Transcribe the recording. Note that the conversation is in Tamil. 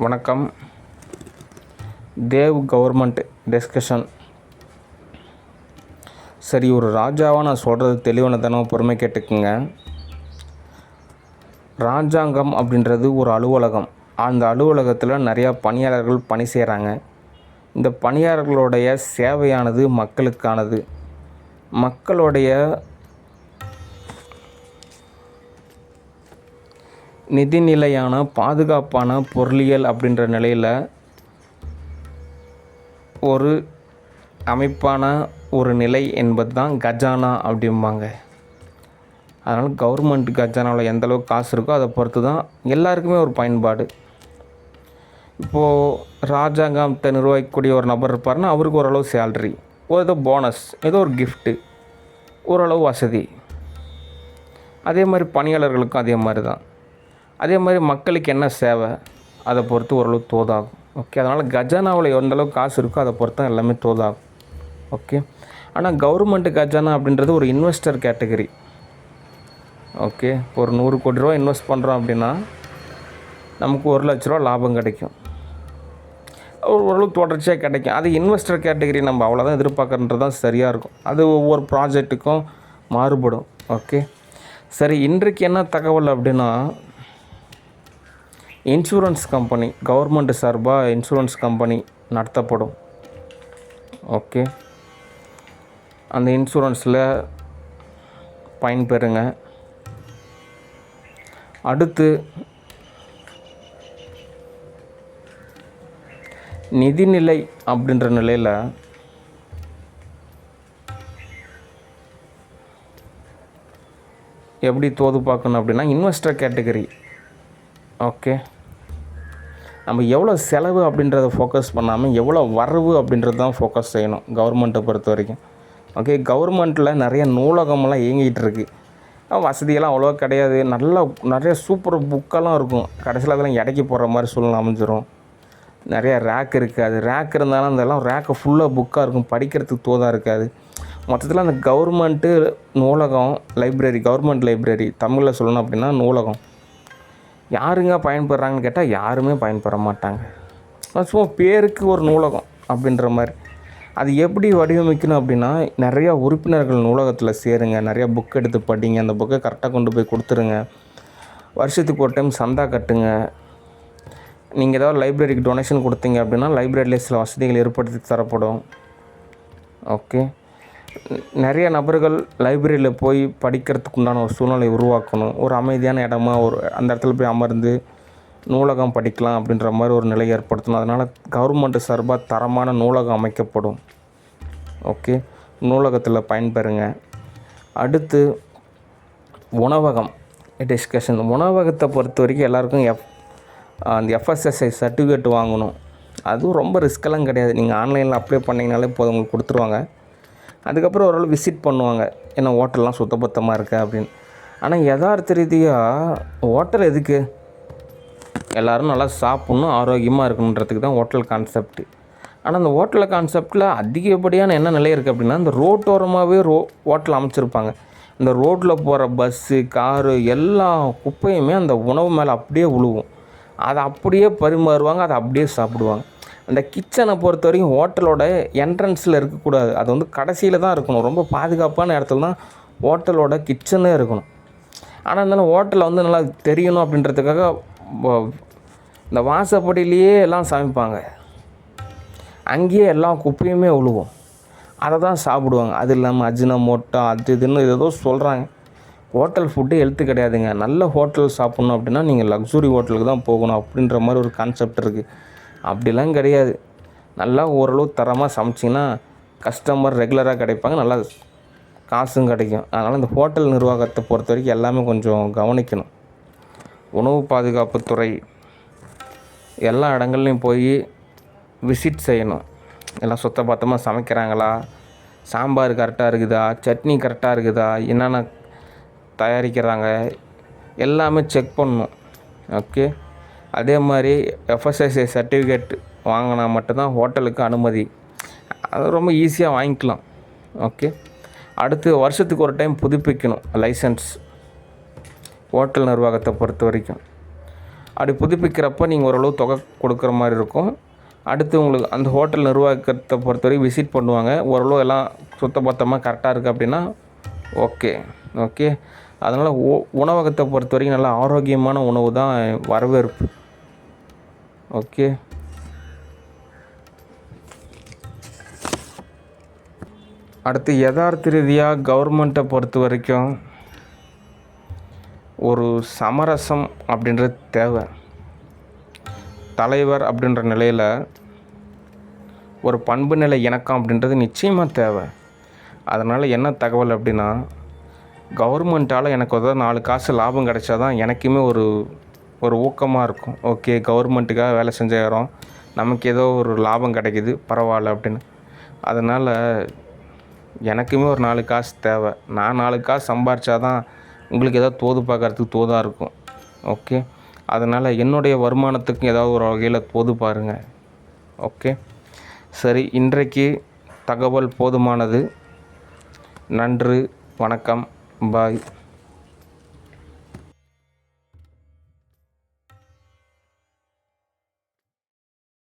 வணக்கம். Dev government discussion. சரி, ஒரு ராஜாவாக நான் சொல்கிறது தெளிவான தானே, பொறுமை கேட்டுக்குங்க. ராஜாங்கம் அப்படின்றது ஒரு அலுவலகம். அந்த அலுவலகத்தில் நிறையா பணியாளர்கள் பணி செய்கிறாங்க. இந்த பணியாளர்களுடைய சேவையானது மக்களுக்கானது. மக்களுடைய நிதிநிலையான பாதுகாப்பான பொருளியல் அப்படின்ற நிலையில் ஒரு அமைப்பான ஒரு நிலை என்பது தான் கஜானா அப்படிம்பாங்க. அதனால் கவர்மெண்ட் கஜானாவில் எந்தளவுக்கு காசு இருக்கோ அதை பொறுத்து தான் எல்லாருக்குமே ஒரு பயன்பாடு. இப்போது ராஜாங்கத்தை நிர்வகிக்கக்கூடிய ஒரு நபர் இருப்பார்னா அவருக்கு ஓரளவு சேல்ரி, ஏதோ போனஸ், ஏதோ ஒரு கிஃப்ட்டு, ஓரளவு வசதி. அதே மாதிரி பணியாளர்களுக்கும் அதே மாதிரி தான். அதே மாதிரி மக்களுக்கு என்ன சேவை அதை பொறுத்து ஓரளவு தோதாகும். ஓகே, அதனால் கஜானாவில் எந்தளவுக்கு காசு இருக்கோ அதை பொறுத்து தான் எல்லாமே தோதாகும். ஓகே, ஆனால் கவர்மெண்ட் கஜானா அப்படின்றது ஒரு இன்வெஸ்டர் கேட்டகரி. ஓகே, ஒரு 100 கோடி ரூபா இன்வெஸ்ட் பண்ணுறோம் அப்படின்னா நமக்கு 1 லட்ச ரூபா லாபம் கிடைக்கும். ஓரளவு தொடர்ச்சியாக கிடைக்கும். அது இன்வெஸ்டர் கேட்டகரி. நம்ம அவ்வளோதான் எதிர்பார்க்குறது தான் சரியாக இருக்கும். அது ஒவ்வொரு ப்ராஜெக்ட்டுக்கும் மாறுபடும். ஓகே, சரி, இன்றைக்கு என்ன தகவல் அப்படின்னா, இன்சூரன்ஸ் கம்பெனி, கவர்மெண்ட் சார்பாக இன்சூரன்ஸ் கம்பெனி நடத்தப்படும். ஓகே, அந்த இன்சூரன்ஸில் பயன்பெறுங்க. அடுத்து நிதிநிலை அப்படின்ற நிலையில் எப்படி தோது பார்க்கணும் அப்படின்னா, இன்வெஸ்டர் கேட்டகரி. ஓகே, நம்ம எவ்வளோ செலவு அப்படின்றத ஃபோக்கஸ் பண்ணாமல் எவ்வளோ வரவு அப்படின்றது தான் ஃபோக்கஸ் செய்யணும் கவர்மெண்ட்டை பொறுத்த வரைக்கும். ஓகே, கவர்மெண்ட்டில் நிறைய நூலகமெல்லாம் இயங்கிகிட்டு இருக்குது. வசதியெல்லாம் அவ்வளோவா கிடையாது. நிறைய சூப்பர் புக்கெல்லாம் இருக்கும். கடைசியில் அதெல்லாம் இடைக்கி போடுற மாதிரி சூழ்நிலை அமைஞ்சிரும். நிறைய ரேக் இருக்காது. ரேக் இருந்தாலும் அதெல்லாம் ரேக்கு ஃபுல்லாக புக்காக இருக்கும், படிக்கிறதுக்கு தோதாக இருக்காது. மொத்தத்தில் அந்த கவர்மெண்ட்டு நூலகம், லைப்ரரி, கவர்மெண்ட் லைப்ரரி, தமிழில் சொல்லணும் அப்படின்னா நூலகம், யாருங்க பயன்படுறாங்கன்னு கேட்டால் யாருமே பயன்பெற மாட்டாங்க. சும்மா பேருக்கு ஒரு நூலகம் அப்படின்ற மாதிரி. அது எப்படி வடிவமைக்கணும் அப்படின்னா, நிறையா உறுப்பினர்கள் நூலகத்தில் சேருங்க, நிறையா புக் எடுத்து படிங்க, அந்த புக்கை கரெக்டாக கொண்டு போய் கொடுத்துருங்க. வருஷத்துக்கு ஒரு டைம் சந்தா கட்டுங்க. நீங்கள் ஏதாவது லைப்ரரிக்கு டொனேஷன் கொடுத்தீங்க அப்படின்னா லைப்ரரியில் சில வசதிகள் ஏற்படுத்தி தரப்படும். ஓகே, நிறைய நபர்கள் லைப்ரரியில் போய் படிக்கிறதுக்கு உண்டான ஒரு சூழ்நிலை உருவாக்கணும். ஒரு அமைதியான இடமா அந்த இடத்துல போய் அமர்ந்து நூலகம் படிக்கலாம் அப்படின்ற மாதிரி ஒரு நிலை ஏற்படுத்தணும். அதனால் கவர்மெண்ட் சார்பாக தரமான நூலகம் அமைக்கப்படும். ஓகே, நூலகத்தில் பயன்பெறுங்க. அடுத்து உணவகம் டிஸ்கஷன். உணவகத்தை பொறுத்த வரைக்கும் எல்லாருக்கும் அந்த FSSAI சர்டிஃபிகேட் வாங்கணும். அதுவும் ரொம்ப ரிஸ்க்கெல்லாம் கிடையாது. நீங்கள் ஆன்லைனில் அப்ளை பண்ணிங்கனாலே போதும், உங்களுக்கு கொடுத்துருவாங்க. அதுக்கப்புறம் ஓரளவு விசிட் பண்ணுவாங்க, ஏன்னா ஹோட்டல்லாம் சுத்தபத்தமாக இருக்கா அப்படின்னு. ஆனால் யதார்த்த ரீதியாக ஹோட்டல் எதுக்கு? எல்லோரும் நல்லா சாப்பிட்ணும், ஆரோக்கியமாக இருக்கணுன்றதுக்கு தான் ஹோட்டல் கான்செப்ட்டு. ஆனால் அந்த ஹோட்டல் கான்செப்டில் அதிகப்படியான என்ன நிலை இருக்குது அப்படின்னா, இந்த ரோட்டோரமாகவே ஹோட்டல் அமைச்சிருப்பாங்க. இந்த ரோட்டில் போகிற பஸ்ஸு, காரு எல்லா குப்பையுமே அந்த உணவு மேலே அப்படியே விழுவும். அதை அப்படியே பரிமாறுவாங்க, அதை அப்படியே சாப்பிடுவாங்க. அந்த கிச்சனை பொறுத்த வரைக்கும் ஹோட்டலோட என்ட்ரன்ஸில் இருக்கக்கூடாது. அது வந்து கடைசியில் தான் இருக்கணும். ரொம்ப பாதுகாப்பான இடத்துல தான் ஹோட்டலோட கிச்சனே இருக்கணும். ஆனால் இருந்தாலும் ஹோட்டலில் வந்து நல்லா தெரியணும் அப்படின்றதுக்காக இந்த வாசப்படியிலேயே எல்லாம் சமைப்பாங்க. அங்கேயே எல்லா குப்பையுமே விழுவும். அதை தான் சாப்பிடுவாங்க. அது இல்லாமல் அஜினமோட்டோ அது இதுன்னு ஏதோ சொல்கிறாங்க. ஹோட்டல் ஃபுட்டு ஹெல்த்து கிடையாதுங்க. நல்ல ஹோட்டல் சாப்பிட்ணும் அப்படின்னா நீங்கள் லக்ஸுரி ஹோட்டலுக்கு தான் போகணும் அப்படின்ற மாதிரி ஒரு கான்செப்ட் இருக்குது. அப்படிலாம் கிடையாது. நல்லா ஓரளவு தரமாக சமைச்சிங்கன்னா கஸ்டமர் ரெகுலராக கிடைப்பாங்க, நல்லா காசும் கிடைக்கும். அதனால் இந்த ஹோட்டல் நிர்வாகத்தை பொறுத்த வரைக்கும் எல்லாமே கொஞ்சம் கவனிக்கணும். உணவு பாதுகாப்புத்துறை எல்லா இடங்கள்லையும் போய் விசிட் செய்யணும். எல்லாம் சுத்தபத்தமாக சமைக்கிறாங்களா, சாம்பார் கரெக்டாக இருக்குதா, சட்னி கரெக்டாக இருக்குதா, என்னென்ன தயாரிக்கிறாங்க எல்லாமே செக் பண்ணணும். ஓகே, அதே மாதிரி FSSAI சர்டிஃபிகேட் வாங்கினா மட்டும்தான் ஹோட்டலுக்கு அனுமதி. அது ரொம்ப ஈஸியாக வாங்கிக்கலாம். ஓகே, அடுத்து வருஷத்துக்கு ஒரு டைம் புதுப்பிக்கணும் லைசன்ஸ் ஹோட்டல் நிர்வாகத்தை பொறுத்த வரைக்கும். அப்படி புதுப்பிக்கிறப்ப நீங்கள் ஓரளவு தொகை கொடுக்குற மாதிரி இருக்கும். அடுத்து உங்களுக்கு அந்த ஹோட்டல் நிர்வாகத்தை பொறுத்தவரைக்கும் விசிட் பண்ணுவாங்க. ஓரளவு எல்லாம் சுத்தபத்தமாக கரெக்டாக இருக்குது அப்படின்னா ஓகே. அதனால் உணவகத்தை பொறுத்த வரைக்கும் நல்லா ஆரோக்கியமான உணவு தான் வரவேற்பு. ஓகே. அடுத்து யதார்த்த ரீதியாக கவர்மெண்ட்டை பொறுத்த வரைக்கும் ஒரு சமரசம் அப்படின்றது தேவை. தலைவர் அப்படின்ற நிலையில் ஒரு பண்பு நிலை இணக்கம் அப்படின்றது நிச்சயமாக தேவை. அதனால் என்ன தகவல் அப்படின்னா, கவர்மெண்ட்டால் எனக்கு ஏதோ 4 காசு லாபம் கிடைச்சா தான் எனக்குமே ஒரு ஊக்கமாக இருக்கும். ஓகே, கவர்மெண்ட்டுக்காக வேலை செஞ்சுக்கிறோம், நமக்கு ஏதோ ஒரு லாபம் கிடைக்கிது பரவாயில்ல அப்படின்னு. அதனால் எனக்குமே ஒரு 4 காசு தேவை. நான் 4 காசு சம்பாரித்தா தான் உங்களுக்கு ஏதாவது தோது பார்க்குறதுக்கு தோதாக இருக்கும். ஓகே, அதனால் என்னுடைய வருமானத்துக்கும் ஏதாவது ஒரு வகையில் தோது பாருங்கள். ஓகே, சரி, இன்றைக்கு தகவல் போதுமானது. நன்றி, வணக்கம், பாய்.